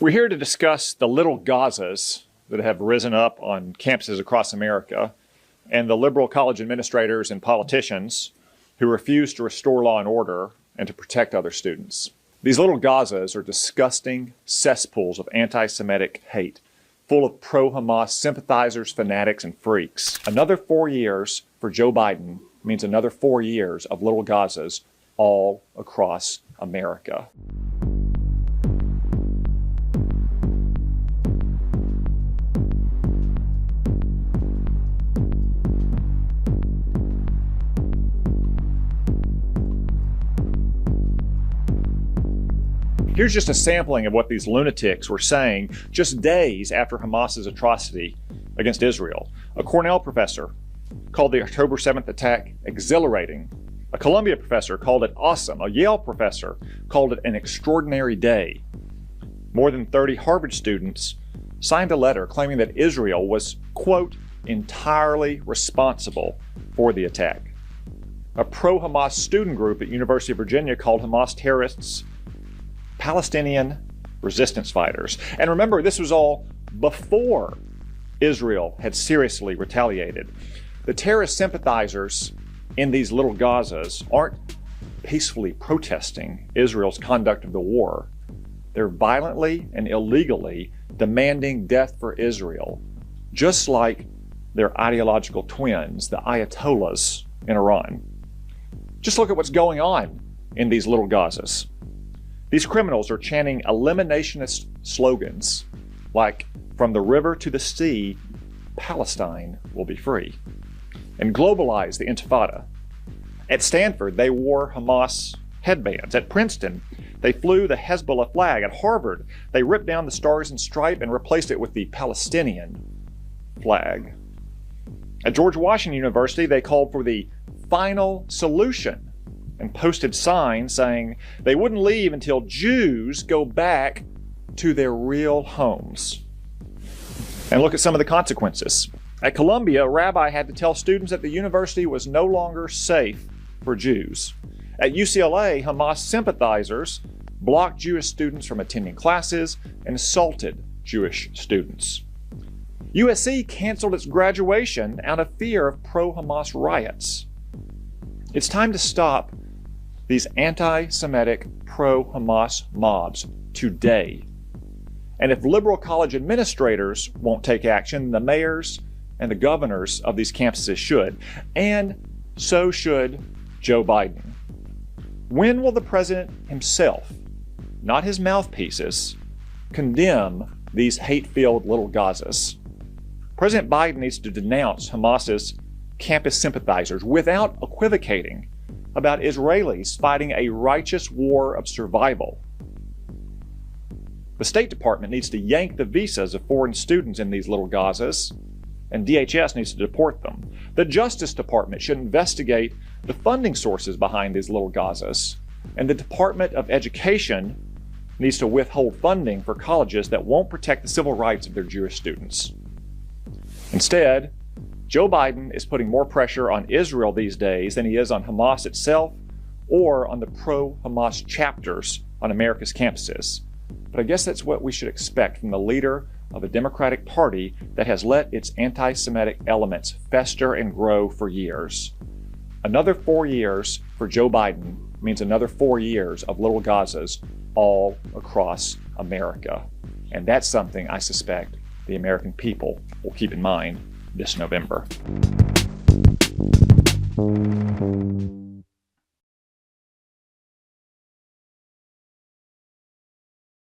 We're here to discuss the Little Gazas that have risen up on campuses across America and the liberal college administrators and politicians who refuse to restore law and order and to protect other students. These Little Gazas are disgusting cesspools of anti-Semitic hate, full of pro-Hamas sympathizers, fanatics, and freaks. Another 4 years for Joe Biden means another 4 years of Little Gazas all across America. Here's just a sampling of what these lunatics were saying just days after Hamas's atrocity against Israel. A Cornell professor called the October 7th attack exhilarating. A Columbia professor called it awesome. A Yale professor called it an extraordinary day. More than 30 Harvard students signed a letter claiming that Israel was, quote, entirely responsible for the attack. A pro-Hamas student group at University of Virginia called Hamas terrorists Palestinian resistance fighters. And remember, this was all before Israel had seriously retaliated. The terrorist sympathizers in these Little Gazas aren't peacefully protesting Israel's conduct of the war. They're violently and illegally demanding death for Israel, just like their ideological twins, the Ayatollahs in Iran. Just look at what's going on in these Little Gazas. These criminals are chanting eliminationist slogans like, from the river to the sea, Palestine will be free, and globalize the Intifada. At Stanford, they wore Hamas headbands. At Princeton, they flew the Hezbollah flag. At Harvard, they ripped down the Stars and Stripe and replaced it with the Palestinian flag. At George Washington University, they called for the final solution and posted signs saying they wouldn't leave until Jews go back to their real homes. And look at some of the consequences. At Columbia, a rabbi had to tell students that the university was no longer safe for Jews. At UCLA, Hamas sympathizers blocked Jewish students from attending classes and assaulted Jewish students. USC canceled its graduation out of fear of pro-Hamas riots. It's time to stop these anti-Semitic pro-Hamas mobs today. And if liberal college administrators won't take action, the mayors and the governors of these campuses should. And so should Joe Biden. When will the president himself, not his mouthpieces, condemn these hate-filled Little Gazas? President Biden needs to denounce Hamas's campus sympathizers without equivocating about Israelis fighting a righteous war of survival. The State Department needs to yank the visas of foreign students in these Little Gazas, and DHS needs to deport them. The Justice Department should investigate the funding sources behind these Little Gazas, and the Department of Education needs to withhold funding for colleges that won't protect the civil rights of their Jewish students. Instead, Joe Biden is putting more pressure on Israel these days than he is on Hamas itself or on the pro-Hamas chapters on America's campuses. But I guess that's what we should expect from the leader of a Democratic Party that has let its anti-Semitic elements fester and grow for years. Another 4 years for Joe Biden means another 4 years of Little Gazas all across America. And that's something I suspect the American people will keep in mind this November.